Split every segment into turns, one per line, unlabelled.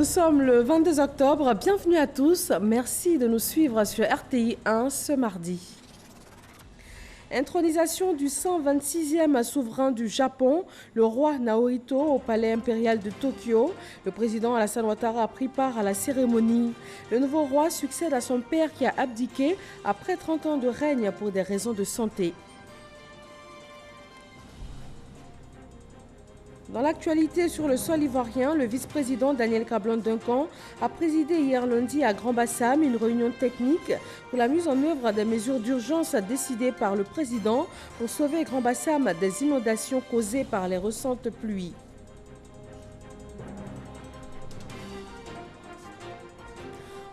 Nous sommes le 22 octobre. Bienvenue à tous. Merci de nous suivre sur RTI 1 ce mardi. Intronisation du 126e souverain du Japon, le roi Naruhito, au palais impérial de Tokyo. Le président Alassane Ouattara a pris part à la cérémonie. Le nouveau roi succède à son père qui a abdiqué après 30 ans de règne pour des raisons de santé. Dans l'actualité sur le sol ivoirien, le vice-président Daniel Kablan-Duncan a présidé hier lundi à Grand-Bassam une réunion technique pour la mise en œuvre des mesures d'urgence décidées par le président pour sauver Grand-Bassam des inondations causées par les récentes pluies.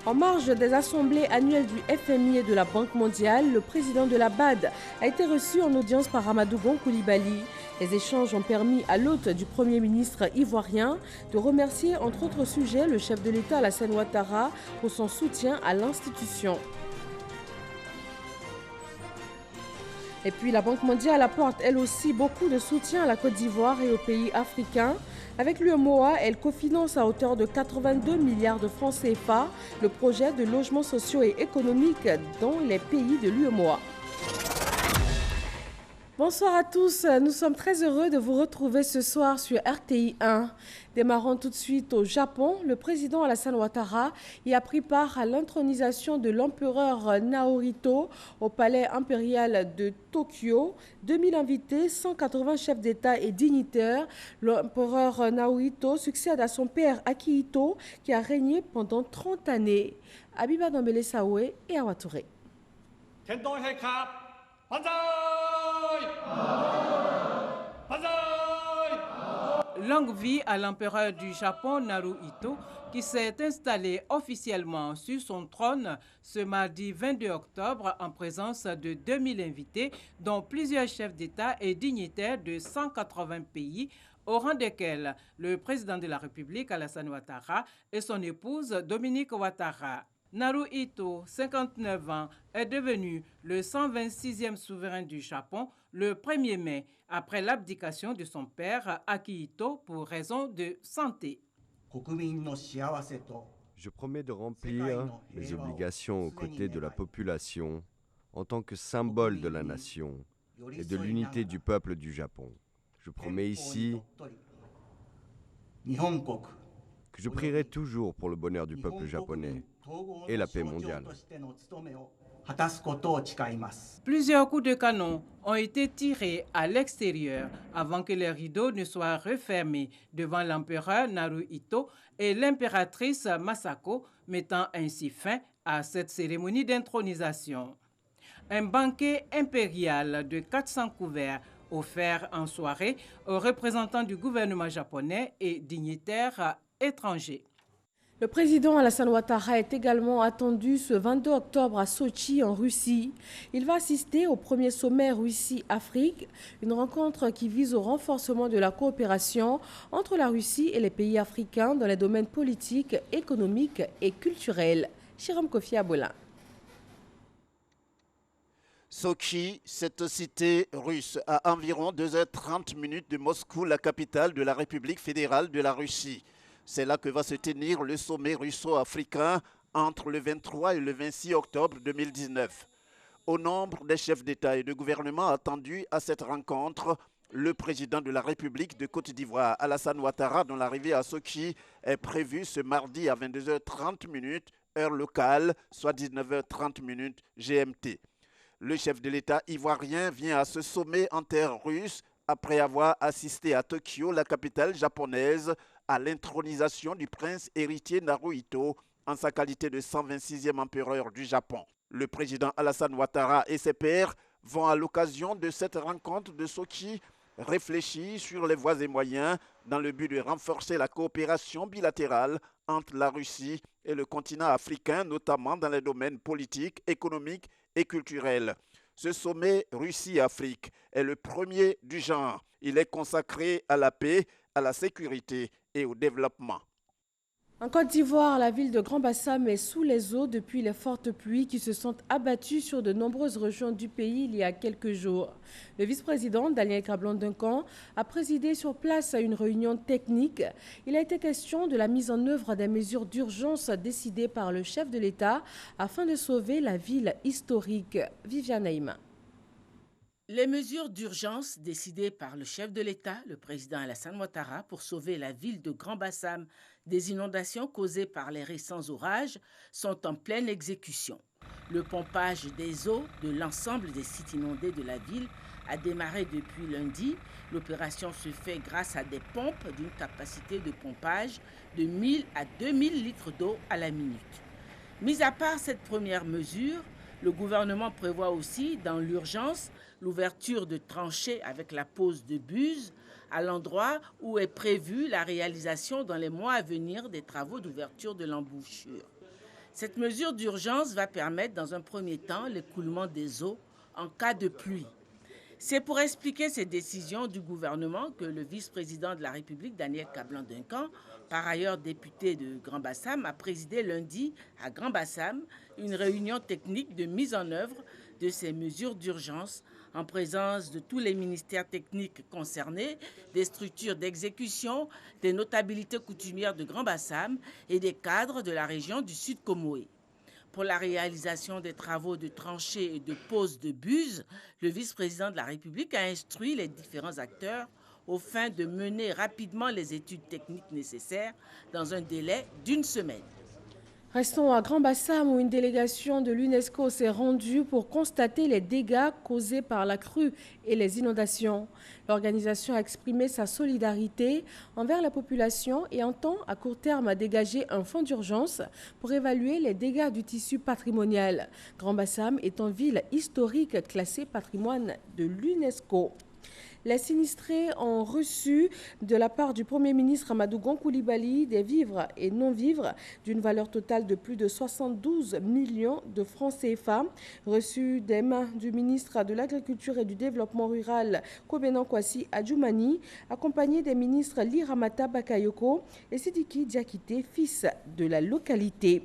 En marge des assemblées annuelles du FMI et de la Banque mondiale, le président de la BAD a été reçu en audience par Amadou Gon Coulibaly. Les échanges ont permis à l'hôte du Premier ministre ivoirien de remercier, entre autres sujets, le chef de l'État Alassane Ouattara pour son soutien à l'institution. Et puis la Banque mondiale apporte elle aussi beaucoup de soutien à la Côte d'Ivoire et aux pays africains. Avec l'UEMOA, elle cofinance à hauteur de 82 milliards de francs CFA le projet de logements sociaux et économiques dans les pays de l'UEMOA. Bonsoir à tous, nous sommes très heureux de vous retrouver ce soir sur RTI 1. Démarrons tout de suite au Japon. Le président Alassane Ouattara y a pris part à l'intronisation de l'empereur Naruhito au palais impérial de Tokyo. 2000 invités, 180 chefs d'État et dignitaires. L'empereur Naruhito succède à son père Akihito qui a régné pendant 30 années. Abiba Dambele Saoué et Awa Touré.
Longue vie à l'empereur du Japon Naruhito qui s'est installé officiellement sur son trône ce mardi 22 octobre en présence de 2000 invités dont plusieurs chefs d'État et dignitaires de 180 pays au rang desquels le président de la République Alassane Ouattara et son épouse Dominique Ouattara. Naruhito, 59 ans, est devenu le 126e souverain du Japon le 1er mai, après l'abdication de son père Akihito pour raison de santé.
Je promets de remplir mes obligations aux côtés de la population en tant que symbole de la nation et de l'unité du peuple du Japon. Je promets ici que je prierai toujours pour le bonheur du peuple japonais et la paix mondiale.
Plusieurs coups de canon ont été tirés à l'extérieur avant que les rideaux ne soient refermés devant l'empereur Naruhito et l'impératrice Masako, mettant ainsi fin à cette cérémonie d'intronisation. Un banquet impérial de 400 couverts offert en soirée aux représentants du gouvernement japonais et dignitaires étrangers.
Le président Alassane Ouattara est également attendu ce 22 octobre à Sochi, en Russie. Il va assister au premier sommet Russie-Afrique, une rencontre qui vise au renforcement de la coopération entre la Russie et les pays africains dans les domaines politiques, économiques et culturels. Chiram Kofi Abola.
Sochi, cette cité russe, à environ 2h30 de Moscou, la capitale de la République fédérale de la Russie. C'est là que va se tenir le sommet russo-africain entre le 23 et le 26 octobre 2019. Au nombre des chefs d'État et de gouvernement attendus à cette rencontre, le président de la République de Côte d'Ivoire, Alassane Ouattara, dont l'arrivée à Sochi est prévue ce mardi à 22h30, heure locale, soit 19h30 GMT. Le chef de l'État ivoirien vient à ce sommet en terre russe après avoir assisté à Tokyo, la capitale japonaise, à l'intronisation du prince héritier Naruhito en sa qualité de 126e empereur du Japon. Le président Alassane Ouattara et ses pairs vont à l'occasion de cette rencontre de Sochi réfléchir sur les voies et moyens dans le but de renforcer la coopération bilatérale entre la Russie et le continent africain, notamment dans les domaines politiques, économiques et culturels. Ce sommet Russie-Afrique est le premier du genre. Il est consacré à la paix, à la sécurité et au développement.
En Côte d'Ivoire, la ville de Grand-Bassam est sous les eaux depuis les fortes pluies qui se sont abattues sur de nombreuses régions du pays il y a quelques jours. Le vice-président Daniel Cablon-Duncan a présidé sur place à une réunion technique. Il a été question de la mise en œuvre des mesures d'urgence décidées par le chef de l'État afin de sauver la ville historique. Viviane Aïma.
Les mesures d'urgence décidées par le chef de l'État, le président Alassane Ouattara, pour sauver la ville de Grand-Bassam des inondations causées par les récents orages sont en pleine exécution. Le pompage des eaux de l'ensemble des sites inondés de la ville a démarré depuis lundi. L'opération se fait grâce à des pompes d'une capacité de pompage de 1000 à 2000 litres d'eau à la minute. Mis à part cette première mesure, le gouvernement prévoit aussi, dans l'urgence, l'ouverture de tranchées avec la pose de buses à l'endroit où est prévue la réalisation dans les mois à venir des travaux d'ouverture de l'embouchure. Cette mesure d'urgence va permettre dans un premier temps l'écoulement des eaux en cas de pluie. C'est pour expliquer ces décisions du gouvernement que le vice-président de la République, Daniel Cablon-Duncan, par ailleurs député de Grand-Bassam, a présidé lundi à Grand-Bassam une réunion technique de mise en œuvre de ces mesures d'urgence en présence de tous les ministères techniques concernés, des structures d'exécution, des notabilités coutumières de Grand-Bassam et des cadres de la région du Sud Comoé. Pour la réalisation des travaux de tranchées et de pose de buses, le vice-président de la République a instruit les différents acteurs aux fins de mener rapidement les études techniques nécessaires dans un délai d'1 semaine.
Restons à Grand-Bassam où une délégation de l'UNESCO s'est rendue pour constater les dégâts causés par la crue et les inondations. L'organisation a exprimé sa solidarité envers la population et entend à court terme dégager un fonds d'urgence pour évaluer les dégâts du tissu patrimonial. Grand-Bassam est une ville historique classée patrimoine de l'UNESCO. Les sinistrés ont reçu de la part du Premier ministre Amadou Gon Coulibaly des vivres et non-vivres d'une valeur totale de plus de 72 millions de francs CFA, reçus des mains du ministre de l'Agriculture et du Développement rural Kobenan Kwasi Adjoumani, accompagné des ministres Liramata Bakayoko et Sidiki Diakité, fils de la localité.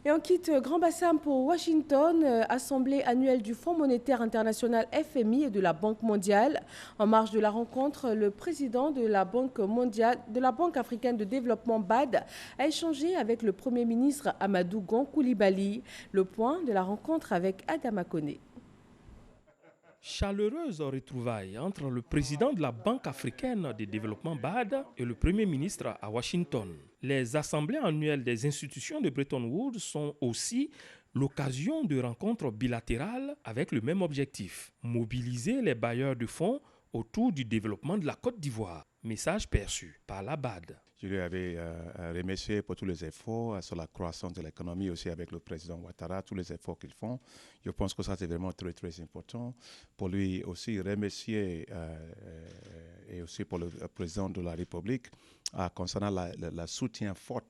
Et on quitte Grand-Bassam pour Washington, assemblée annuelle du Fonds monétaire international FMI et de la Banque mondiale. En marge de la rencontre, le président de la Banque africaine de développement BAD a échangé avec le Premier ministre Amadou Gon Coulibaly. Le point de la rencontre avec Adama Koné.
Chaleureuse retrouvaille entre le président de la Banque africaine de développement BAD et le Premier ministre à Washington. Les assemblées annuelles des institutions de Bretton Woods sont aussi l'occasion de rencontres bilatérales avec le même objectif, mobiliser les bailleurs de fonds autour du développement de la Côte d'Ivoire. Message perçu par la BAD.
Je lui avais remercié pour tous les efforts sur la croissance de l'économie, aussi avec le président Ouattara, tous les efforts qu'ils font. Je pense que ça, c'est vraiment très, très important. Pour lui aussi remercier et aussi pour le président de la République concernant le soutien fort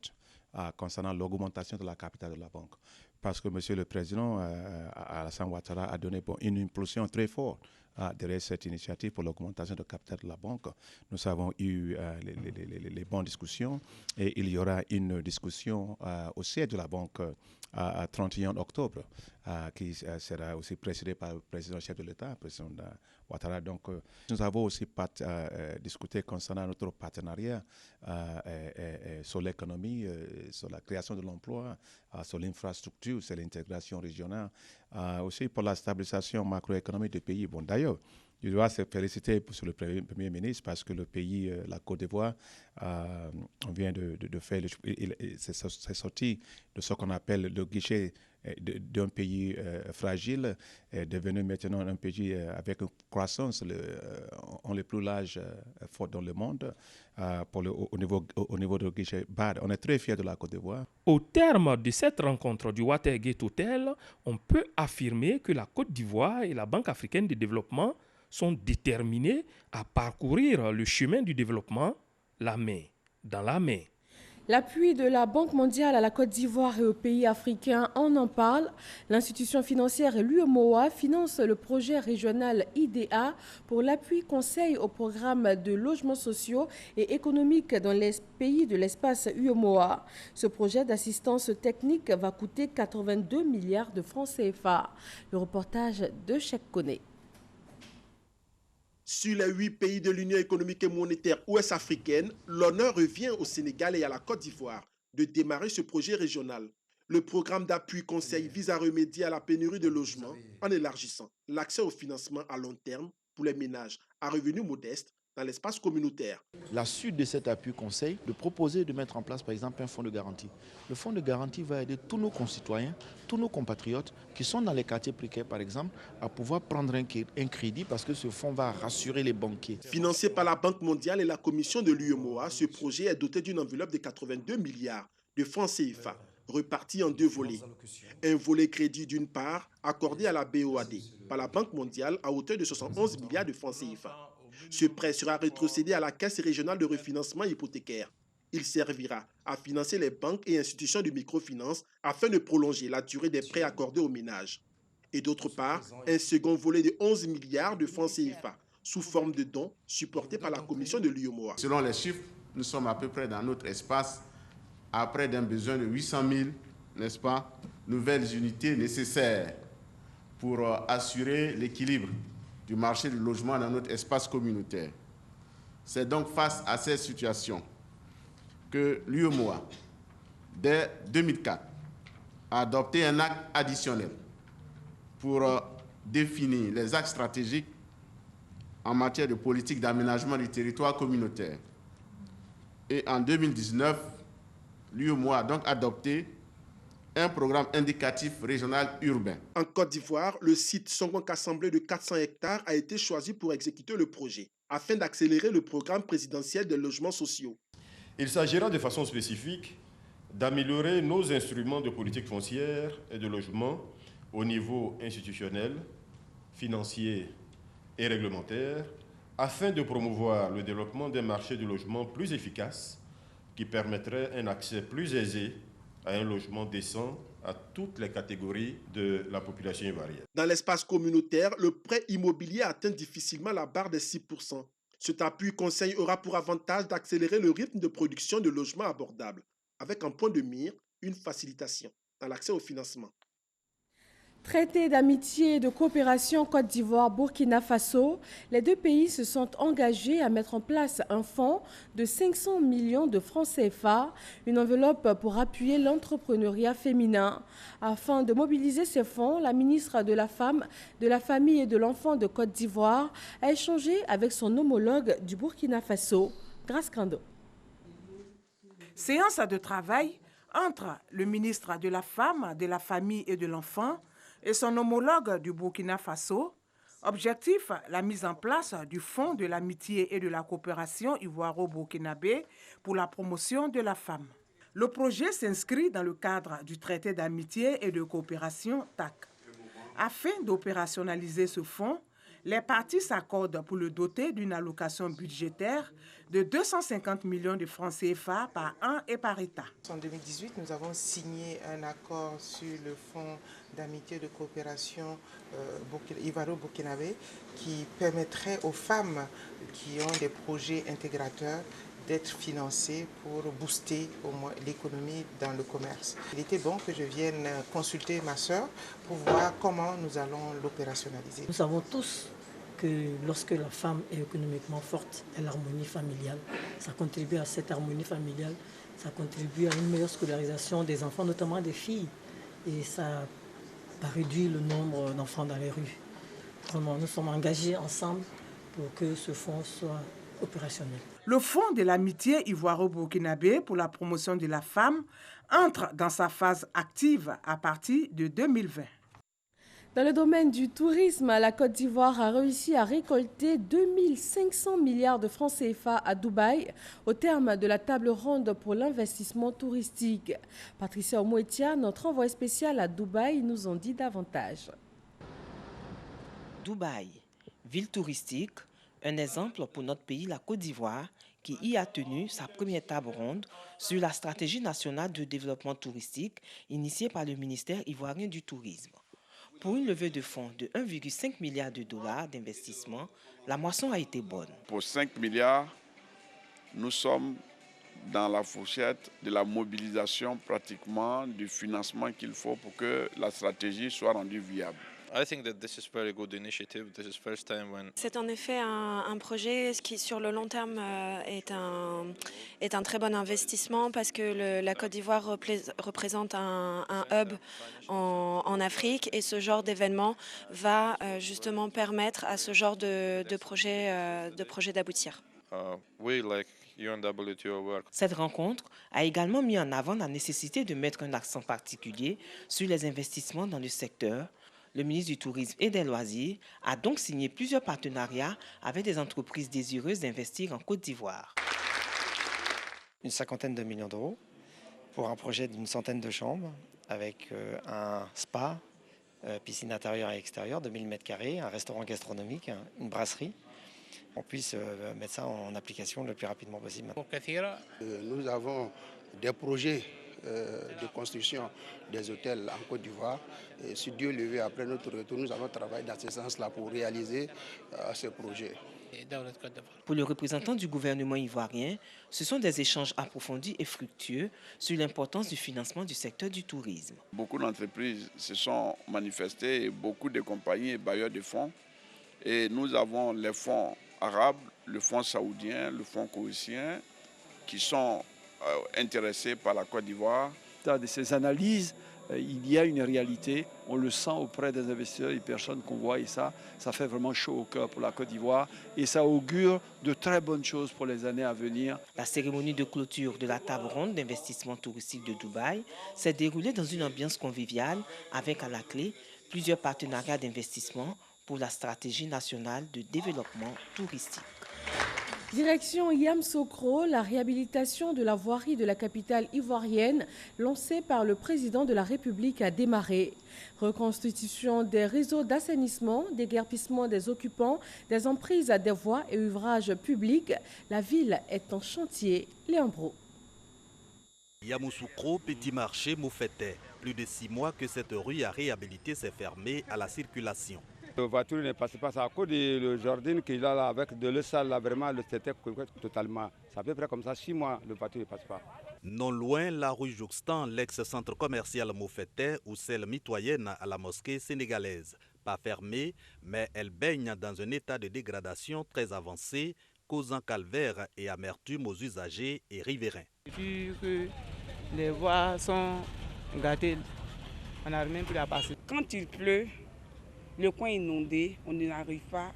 concernant l'augmentation de la capitale de la banque. Parce que M. le Président Alassane Ouattara a donné une impulsion très forte derrière cette initiative pour l'augmentation de capital de la banque. Nous avons eu les bonnes discussions et il y aura une discussion au siège de la banque à 31 octobre qui sera aussi présidée par le président chef de l'État, le président Ouattara. Donc, nous avons aussi discuté concernant notre partenariat sur l'économie, sur la création de l'emploi, sur l'infrastructure, sur l'intégration régionale, aussi pour la stabilisation macroéconomique du pays. Bon, d'ailleurs, je dois se féliciter sur le Premier ministre parce que le pays, la Côte d'Ivoire, on vient de faire, c'est sorti de ce qu'on appelle le guichet d'un pays fragile, est devenu maintenant un pays avec une croissance le plus large fort dans le monde au niveau du guichet BAD. On est très fiers de la Côte d'Ivoire.
Au terme de cette rencontre du Watergate Hotel, on peut affirmer que la Côte d'Ivoire et la Banque africaine de développement sont déterminés à parcourir le chemin du développement la main dans la main.
L'appui de la Banque mondiale à la Côte d'Ivoire et aux pays africains, on en parle. L'institution financière et l'UEMOA financent le projet régional IDA pour l'appui conseil au programme de logements sociaux et économiques dans les pays de l'espace UEMOA. Ce projet d'assistance technique va coûter 82 milliards de francs CFA. Le reportage de Cheikh Koné.
Sur les 8 pays de l'Union économique et monétaire ouest-africaine, l'honneur revient au Sénégal et à la Côte d'Ivoire de démarrer ce projet régional. Le programme d'appui conseil vise à remédier à la pénurie de logements en élargissant l'accès au financement à long terme pour les ménages à revenus modestes dans l'espace communautaire.
La suite de cet appui conseil, de proposer de mettre en place par exemple un fonds de garantie. Le fonds de garantie va aider tous nos concitoyens, tous nos compatriotes qui sont dans les quartiers précaires par exemple, à pouvoir prendre un crédit parce que ce fonds va rassurer les banquiers.
Financé par la Banque mondiale et la commission de l'UEMOA, ce projet est doté d'une enveloppe de 82 milliards de francs CFA, repartis en 2 volets. Un volet crédit d'une part, accordé à la BOAD par la Banque mondiale à hauteur de 71 milliards de francs CFA. Ce prêt sera rétrocédé à la Caisse régionale de refinancement hypothécaire. Il servira à financer les banques et institutions de microfinance afin de prolonger la durée des prêts accordés aux ménages. Et d'autre part, un second volet de 11 milliards de francs CFA sous forme de dons supportés par la commission de l'UEMOA.
Selon les chiffres, nous sommes à peu près dans notre espace à près d'un besoin de 800 000, n'est-ce pas, nouvelles unités nécessaires pour assurer l'équilibre du marché du logement dans notre espace communautaire. C'est donc face à cette situation que l'UEMOA, dès 2004, a adopté un acte additionnel pour définir les axes stratégiques en matière de politique d'aménagement du territoire communautaire. Et en 2019, l'UEMOA a donc adopté un programme indicatif régional urbain.
En Côte d'Ivoire, le site Songong-Assemblée de 400 hectares a été choisi pour exécuter le projet, afin d'accélérer le programme présidentiel des logements sociaux.
Il s'agira de façon spécifique d'améliorer nos instruments de politique foncière et de logement au niveau institutionnel, financier et réglementaire, afin de promouvoir le développement d'un marché du logement plus efficace qui permettrait un accès plus aisé à un logement décent à toutes les catégories de la population ivoirienne.
Dans l'espace communautaire, le prêt immobilier atteint difficilement la barre des 6%. Cet appui conseil aura pour avantage d'accélérer le rythme de production de logements abordables, avec en point de mire une facilitation dans l'accès au financement.
Traité d'amitié et de coopération Côte d'Ivoire-Burkina Faso, les deux pays se sont engagés à mettre en place un fonds de 500 millions de francs CFA, une enveloppe pour appuyer l'entrepreneuriat féminin. Afin de mobiliser ces fonds, la ministre de la Femme, de la Famille et de l'Enfant de Côte d'Ivoire a échangé avec son homologue du Burkina Faso, Grace Kando.
Séance de travail entre le ministre de la Femme, de la Famille et de l'Enfant et son homologue du Burkina Faso. Objectif, la mise en place du Fonds de l'amitié et de la coopération ivoiro-burkinabé pour la promotion de la femme. Le projet s'inscrit dans le cadre du traité d'amitié et de coopération TAC. Afin d'opérationnaliser ce fonds, les parties s'accordent pour le doter d'une allocation budgétaire de 250 millions de francs CFA par an et par État.
En 2018, nous avons signé un accord sur le Fonds d'amitié et de coopération ivoiro-burkinabé qui permettrait aux femmes qui ont des projets intégrateurs d'être financées pour booster au moins l'économie dans le commerce. Il était bon que je vienne consulter ma sœur pour voir comment nous allons l'opérationnaliser.
Nous savons tous que lorsque la femme est économiquement forte, elle a l'harmonie familiale. Ça contribue à cette harmonie familiale, ça contribue à une meilleure scolarisation des enfants, notamment des filles. Et ça réduit le nombre d'enfants dans les rues. Vraiment, nous sommes engagés ensemble pour que ce fonds soit opérationnel.
Le Fonds de l'amitié ivoiro-burkinabé pour la promotion de la femme entre dans sa phase active à partir de 2020.
Dans le domaine du tourisme, la Côte d'Ivoire a réussi à récolter 2500 milliards de francs CFA à Dubaï au terme de la table ronde pour l'investissement touristique. Patricia Omouetia, notre envoyée spéciale à Dubaï, nous en dit davantage.
Dubaï, ville touristique, un exemple pour notre pays, la Côte d'Ivoire, qui y a tenu sa première table ronde sur la stratégie nationale de développement touristique initiée par le ministère ivoirien du Tourisme. Pour une levée de fonds de 1,5 milliard de dollars d'investissement, la moisson a été bonne.
Pour 5 milliards, nous sommes dans la fourchette de la mobilisation pratiquement du financement qu'il faut pour que la stratégie soit rendue viable.
C'est en effet un projet qui, sur le long terme, est un très bon investissement parce que la Côte d'Ivoire représente un hub en Afrique et ce genre d'événement va justement permettre à ce genre de projet d'aboutir.
Cette rencontre a également mis en avant la nécessité de mettre un accent particulier sur les investissements dans le secteur. Le ministre du Tourisme et des Loisirs a donc signé plusieurs partenariats avec des entreprises désireuses d'investir en Côte d'Ivoire.
Une 50aine de millions d'euros pour un projet d'une 100aine de chambres avec un spa, piscine intérieure et extérieure de 1000 m², un restaurant gastronomique, une brasserie. On puisse mettre ça en application le plus rapidement possible.
Nous avons des projets de construction des hôtels en Côte d'Ivoire. Et si Dieu le veut, après notre retour, nous allons travailler dans ce sens-là pour réaliser ce projet.
Pour le représentant du gouvernement ivoirien, ce sont des échanges approfondis et fructueux sur l'importance du financement du secteur du tourisme.
Beaucoup d'entreprises se sont manifestées, et beaucoup de compagnies et bailleurs de fonds. Et nous avons les fonds arabes, le fonds saoudien, le fonds koweïtien, qui sont intéressés par la Côte d'Ivoire.
Dans ces analyses, il y a une réalité, on le sent auprès des investisseurs et des personnes qu'on voit et ça fait vraiment chaud au cœur pour la Côte d'Ivoire et ça augure de très bonnes choses pour les années à venir.
La cérémonie de clôture de la table ronde d'investissement touristique de Dubaï s'est déroulée dans une ambiance conviviale avec à la clé plusieurs partenariats d'investissement pour la stratégie nationale de développement touristique.
Direction Yamoussoukro, la réhabilitation de la voirie de la capitale ivoirienne lancée par le président de la République a démarré. Reconstitution des réseaux d'assainissement, déguerpissement des occupants, des emprises des voies et ouvrages publics, la ville est en chantier. Léon Bro.
Yamoussoukro, petit marché Moufette. Plus de 6 mois que cette rue à réhabiliter s'est fermée à la circulation.
La voiture ne passe pas, c'est à cause du jardin qu'il a là, avec de l'eau sale, là, vraiment, c'était totalement. C'est à peu près comme ça, 6 mois, la voiture ne passe pas.
Non loin, la rue jouxtant l'ex-centre commercial Moufette ou celle mitoyenne à la mosquée sénégalaise. Pas fermée, mais elle baigne dans un état de dégradation très avancé, causant calvaire et amertume aux usagers et riverains.
Vu que les voies sont gâtées, on n'arrive même plus à passer. Quand il pleut, le coin inondé, on n'arrive pas,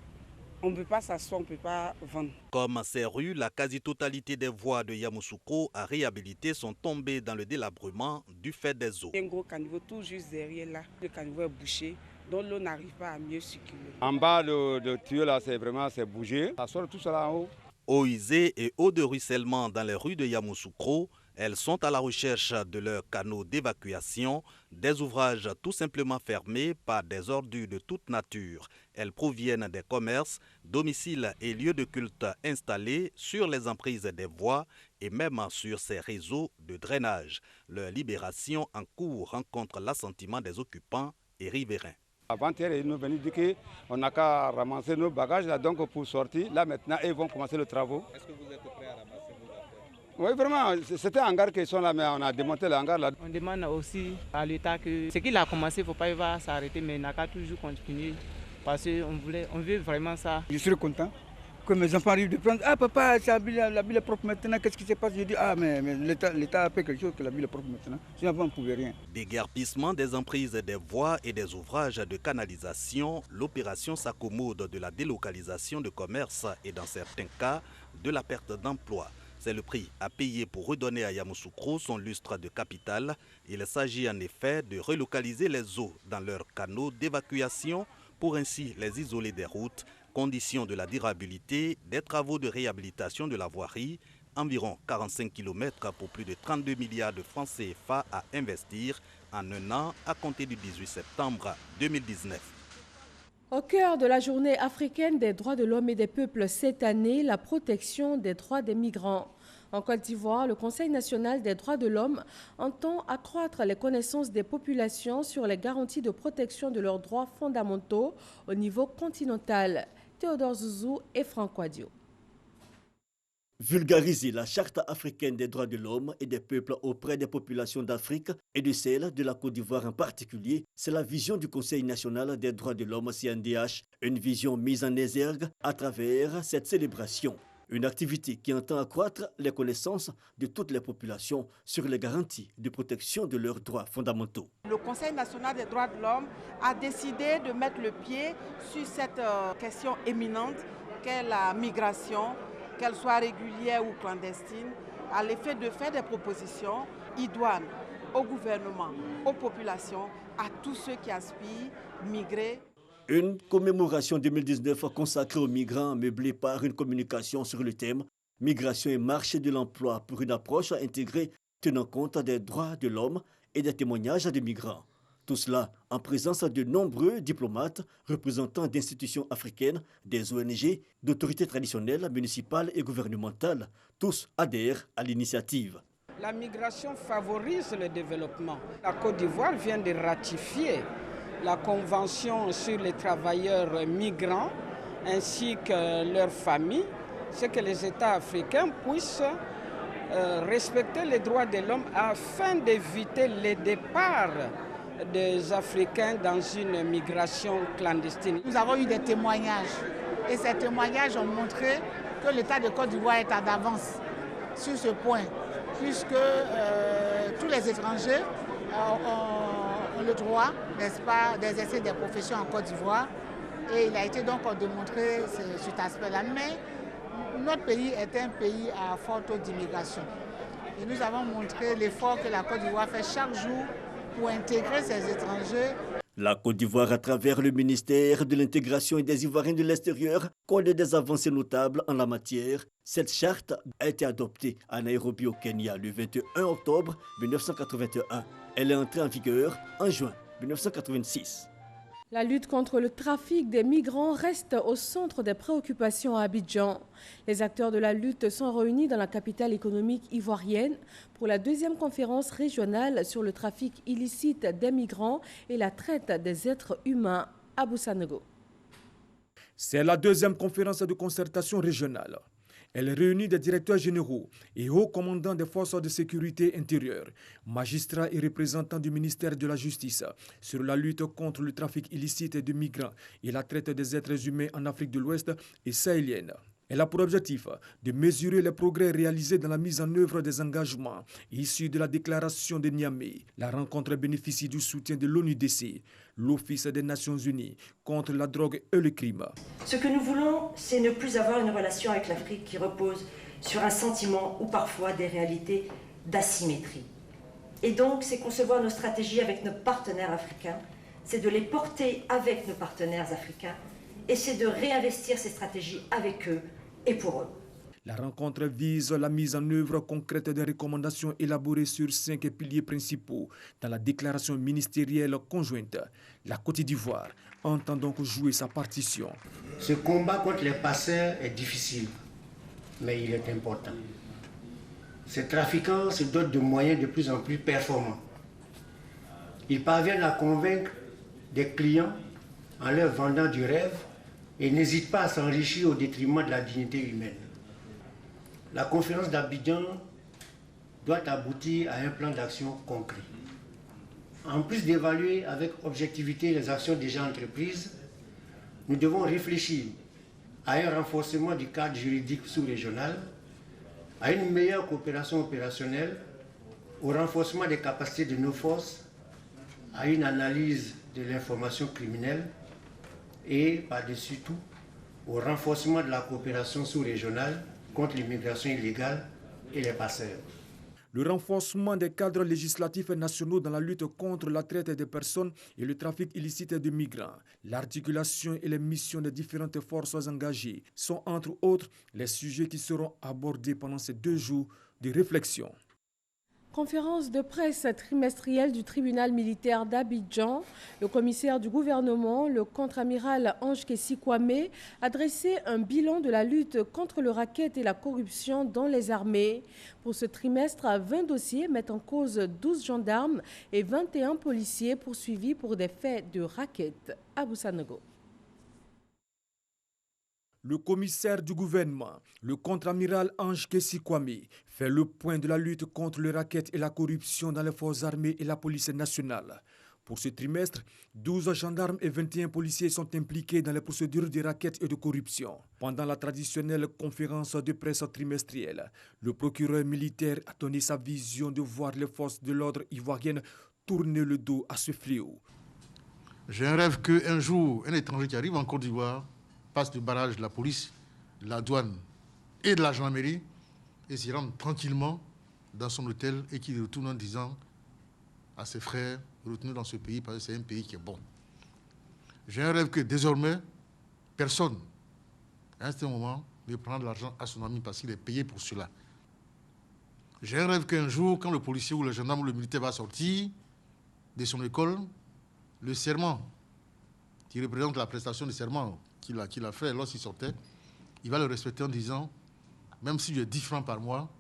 on ne peut pas s'asseoir, on ne peut pas vendre.
Comme ces rues, la quasi-totalité des voies de Yamoussoukro à réhabiliter sont tombées dans le délabrement du fait des eaux.
Il y a un gros caniveau tout juste derrière là, le caniveau est bouché, donc l'eau n'arrive pas à mieux circuler.
En bas de tuyau là, c'est bougé, ça sort tout cela en haut.
Eau usée et eau de ruissellement dans les rues de Yamoussoukro, elles sont à la recherche de leurs canaux d'évacuation, des ouvrages tout simplement fermés par des ordures de toute nature. Elles proviennent des commerces, domiciles et lieux de culte installés sur les emprises des voies et même sur ces réseaux de drainage. Leur libération en cours rencontre l'assentiment des occupants et riverains.
Avant-hier, ils nous venaient dire qu'on n'a qu'à ramasser nos bagages là, donc pour sortir. Là maintenant, ils vont commencer les travaux.
Est-ce que vous êtes prêts à ramasser vos affaires?
Oui, vraiment, c'était un hangar qui sont là, mais on a démonté le hangar là.
On demande aussi à l'État que ce qu'il a commencé, il ne faut pas s'arrêter, mais il n'a qu'à toujours continuer. Parce qu'on veut vraiment ça.
Je suis content que mes enfants arrivent de prendre. Ah papa, la ville est propre maintenant, qu'est-ce qui se passe? Je dis ah mais l'État a fait quelque chose que la ville est propre maintenant. Sinon on ne pouvait rien.
Déguerpissement des emprises des voies et des ouvrages de canalisation, l'opération s'accommode de la délocalisation de commerce et dans certains cas de la perte d'emploi. C'est le prix à payer pour redonner à Yamoussoukro son lustre de capitale. Il s'agit en effet de relocaliser les eaux dans leurs canaux d'évacuation pour ainsi les isoler des routes. Condition de la durabilité des travaux de réhabilitation de la voirie, environ 45 km pour plus de 32 milliards de francs CFA à investir en un an à compter du 18 septembre 2019.
Au cœur de la journée africaine des droits de l'homme et des peuples cette année, la protection des droits des migrants. En Côte d'Ivoire, le Conseil national des droits de l'homme entend accroître les connaissances des populations sur les garanties de protection de leurs droits fondamentaux au niveau continental. Théodore Zouzou et Franck Wadio.
Vulgariser la Charte africaine des droits de l'homme et des peuples auprès des populations d'Afrique et de celles de la Côte d'Ivoire en particulier, c'est la vision du Conseil national des droits de l'homme CNDH, une vision mise en exergue à travers cette célébration. Une activité qui entend accroître les connaissances de toutes les populations sur les garanties de protection de leurs droits fondamentaux.
Le Conseil national des droits de l'homme a décidé de mettre le pied sur cette question éminente qu'est la migration, qu'elle soit régulière ou clandestine, à l'effet de faire des propositions idoines au gouvernement, aux populations, à tous ceux qui aspirent migrer.
Une commémoration 2019 consacrée aux migrants, meublée par une communication sur le thème « Migration et marché de l'emploi pour une approche intégrée tenant compte des droits de l'homme et des témoignages des migrants ». Tout cela en présence de nombreux diplomates, représentants d'institutions africaines, des ONG, d'autorités traditionnelles, municipales et gouvernementales. Tous adhèrent à l'initiative.
La migration favorise le développement. La Côte d'Ivoire vient de ratifier la Convention sur les travailleurs migrants ainsi que leurs familles. C'est que les États africains puissent respecter les droits de l'homme afin d'éviter les départs des Africains dans une migration clandestine.
Nous avons eu des témoignages et ces témoignages ont montré que l'État de Côte d'Ivoire est en avance sur ce point, puisque tous les étrangers ont le droit, n'est-ce pas, d'exercer des professions en Côte d'Ivoire, et il a été donc démontré cet aspect-là. Mais notre pays est un pays à fort taux d'immigration et nous avons montré l'effort que la Côte d'Ivoire fait chaque jour pour intégrer ces étrangers.
La Côte d'Ivoire, à travers le ministère de l'Intégration et des Ivoiriens de l'extérieur, connaît des avancées notables en la matière. Cette charte a été adoptée à Nairobi au Kenya le 21 octobre 1981. Elle est entrée en vigueur en juin 1986.
La lutte contre le trafic des migrants reste au centre des préoccupations à Abidjan. Les acteurs de la lutte sont réunis dans la capitale économique ivoirienne pour la deuxième conférence régionale sur le trafic illicite des migrants et la traite des êtres humains à Boussanego.
C'est la deuxième conférence de concertation régionale. Elle réunit des directeurs généraux et hauts commandants des forces de sécurité intérieure, magistrats et représentants du ministère de la Justice sur la lutte contre le trafic illicite de migrants et la traite des êtres humains en Afrique de l'Ouest et sahélienne. Elle a pour objectif de mesurer les progrès réalisés dans la mise en œuvre des engagements issus de la déclaration de Niamey. La rencontre bénéficie du soutien de l'ONUDC, l'Office des Nations Unies contre la drogue et le crime.
Ce que nous voulons, c'est ne plus avoir une relation avec l'Afrique qui repose sur un sentiment ou parfois des réalités d'asymétrie. Et donc, c'est concevoir nos stratégies avec nos partenaires africains, c'est de les porter avec nos partenaires africains et c'est de réinvestir ces stratégies avec eux et pour eux.
La rencontre vise la mise en œuvre concrète des recommandations élaborées sur 5 piliers principaux dans la déclaration ministérielle conjointe. La Côte d'Ivoire entend donc jouer sa partition.
Ce combat contre les passeurs est difficile, mais il est important. Ces trafiquants se dotent de moyens de plus en plus performants. Ils parviennent à convaincre des clients en leur vendant du rêve et n'hésitent pas à s'enrichir au détriment de la dignité humaine. La conférence d'Abidjan doit aboutir à un plan d'action concret. En plus d'évaluer avec objectivité les actions déjà entreprises, nous devons réfléchir à un renforcement du cadre juridique sous-régional, à une meilleure coopération opérationnelle, au renforcement des capacités de nos forces, à une analyse de l'information criminelle et, par-dessus tout, au renforcement de la coopération sous-régionale contre l'immigration illégale et les passeurs.
Le renforcement des cadres législatifs nationaux dans la lutte contre la traite des personnes et le trafic illicite de migrants, l'articulation et les missions des différentes forces engagées sont entre autres les sujets qui seront abordés pendant ces 2 jours de réflexion.
Conférence de presse trimestrielle du tribunal militaire d'Abidjan, le commissaire du gouvernement, le contre-amiral Ange Kessi Kwame, a dressé un bilan de la lutte contre le racket et la corruption dans les armées. Pour ce trimestre, 20 dossiers mettent en cause 12 gendarmes et 21 policiers poursuivis pour des faits de racket. Abou Sanogo.
Le commissaire du gouvernement, le contre-amiral Ange Kessi Kwame, fait le point de la lutte contre le racket et la corruption dans les forces armées et la police nationale. Pour ce trimestre, 12 gendarmes et 21 policiers sont impliqués dans les procédures de racket et de corruption. Pendant la traditionnelle conférence de presse trimestrielle, le procureur militaire a donné sa vision de voir les forces de l'ordre ivoiriennes tourner le dos à ce fléau.
J'ai un rêve qu'un jour, un étranger qui arrive en Côte d'Ivoire passe du barrage de la police, de la douane et de la gendarmerie et s'y rende tranquillement dans son hôtel et qu'il retourne en disant à ses frères, retournez dans ce pays parce que c'est un pays qui est bon. J'ai un rêve que désormais, personne, à un certain moment, ne prend de l'argent à son ami parce qu'il est payé pour cela. J'ai un rêve qu'un jour, quand le policier ou le gendarme ou le militaire va sortir de son école, le serment qui représente la prestation de serment qu'il a fait lorsqu'il sortait, il va le respecter en disant, même si j'ai 10 francs par mois,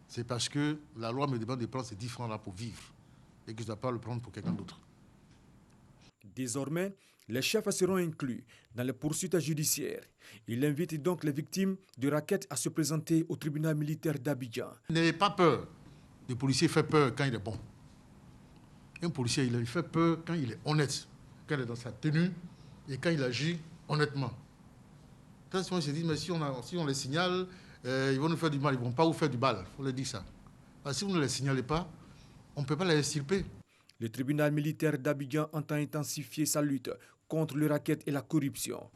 c'est parce que la loi me demande de prendre ces 10 francs-là pour vivre et que je ne dois pas le prendre pour quelqu'un d'autre.
Désormais, les chefs seront inclus dans les poursuites judiciaires. Il invite donc les victimes de racket à se présenter au tribunal militaire d'Abidjan.
N'ayez pas peur. Le policier fait peur quand il est bon. Un policier, il fait peur quand il est honnête, quand il est dans sa tenue et quand il agit honnêtement. Quand on se dit, mais si on les signale, ils vont nous faire du mal, ils ne vont pas vous faire du mal. Il faut leur dire ça. Parce que si vous ne les signalez pas, on ne peut pas les extirper.
Le tribunal militaire d'Abidjan entend intensifier sa lutte contre le racket et la corruption.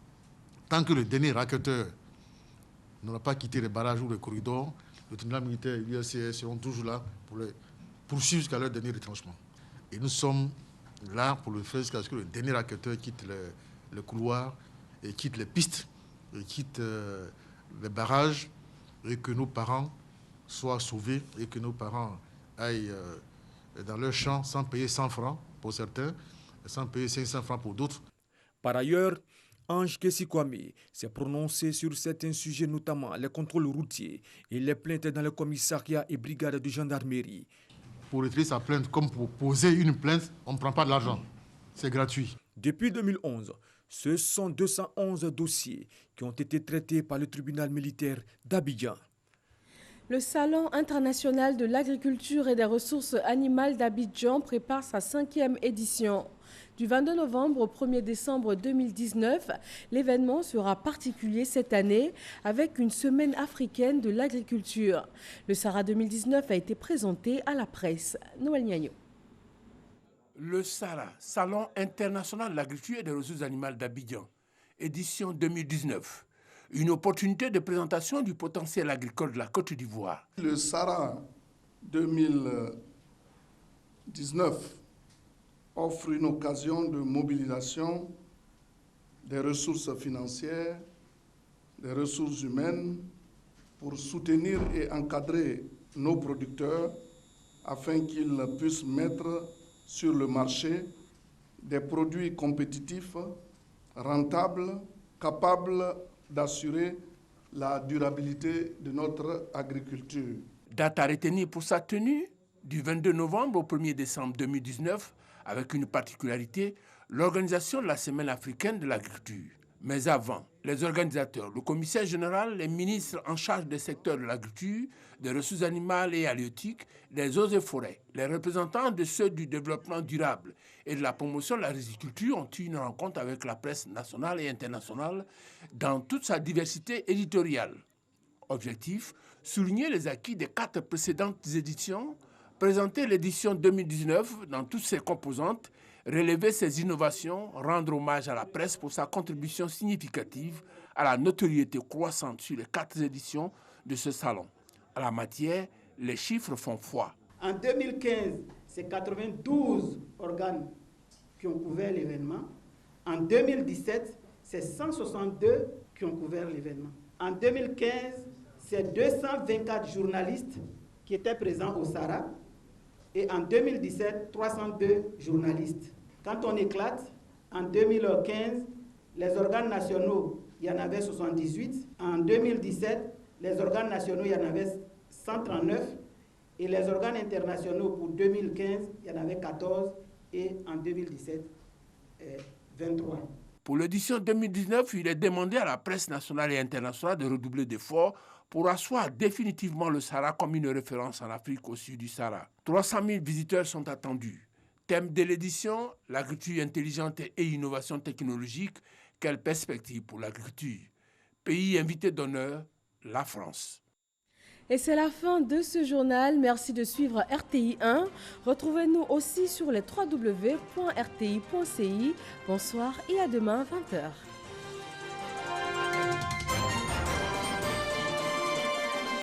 Tant que le dernier racketteur n'aura pas quitté les barrages ou les corridors, le tribunal militaire et l'ULCR seront toujours là pour les poursuivre jusqu'à leur dernier retranchement. Et nous sommes là pour le faire jusqu'à ce que le dernier racketteur quitte le couloir et quitte les pistes, et quitte les barrages, et que nos parents soient sauvés, et que nos parents aillent dans leur champ sans payer 100 francs pour certains, et sans payer 500 francs pour d'autres.
Par ailleurs, Ange Kessi Kwame s'est prononcé sur certains sujets, notamment les contrôles routiers et les plaintes dans les commissariats et brigades de gendarmerie.
Pour retirer sa plainte, comme pour poser une plainte, on ne prend pas de l'argent. C'est gratuit.
Depuis 2011, ce sont 211 dossiers qui ont été traités par le tribunal militaire d'Abidjan.
Le Salon international de l'agriculture et des ressources animales d'Abidjan prépare sa 5e édition. Du 22 novembre au 1er décembre 2019, l'événement sera particulier cette année avec une semaine africaine de l'agriculture. Le SARA 2019 a été présenté à la presse. Noël Niagno.
Le SARA, Salon international de l'agriculture et des ressources animales d'Abidjan, édition 2019. Une opportunité de présentation du potentiel agricole de la Côte d'Ivoire.
Le SARA 2019 offre une occasion de mobilisation des ressources financières, des ressources humaines pour soutenir et encadrer nos producteurs afin qu'ils puissent mettre sur le marché des produits compétitifs, rentables, capables d'assurer la durabilité de notre agriculture.
Date à retenir pour sa tenue du 22 novembre au 1er décembre 2019, avec une particularité, l'organisation de la Semaine africaine de l'agriculture. Mais avant, les organisateurs, le commissaire général, les ministres en charge des secteurs de l'agriculture, des ressources animales et halieutiques, des eaux et forêts, les représentants de ceux du développement durable et de la promotion de la riziculture ont eu une rencontre avec la presse nationale et internationale dans toute sa diversité éditoriale. Objectif, souligner les acquis des 4 précédentes éditions, présenter l'édition 2019 dans toutes ses composantes, relever ses innovations, rendre hommage à la presse pour sa contribution significative à la notoriété croissante sur les 4 éditions de ce salon. À la matière, les chiffres font foi.
En 2015, c'est 92 organes qui ont couvert l'événement. En 2017, c'est 162 qui ont couvert l'événement. En 2015, c'est 224 journalistes qui étaient présents au SARA. Et en 2017, 302 journalistes. Quand on éclate, en 2015, les organes nationaux, il y en avait 78. En 2017, les organes nationaux, il y en avait 139. Et les organes internationaux pour 2015, il y en avait 14. Et en 2017, 23.
Pour l'édition 2019, il est demandé à la presse nationale et internationale de redoubler d'efforts pour asseoir définitivement le Sahara comme une référence en Afrique au sud du Sahara. 300 000 visiteurs sont attendus. Thème de l'édition, l'agriculture intelligente et innovation technologique. Quelle perspective pour l'agriculture? Pays invité d'honneur, la France.
Et c'est la fin de ce journal. Merci de suivre RTI 1. Retrouvez-nous aussi sur les www.rti.ci. Bonsoir et à demain 20h.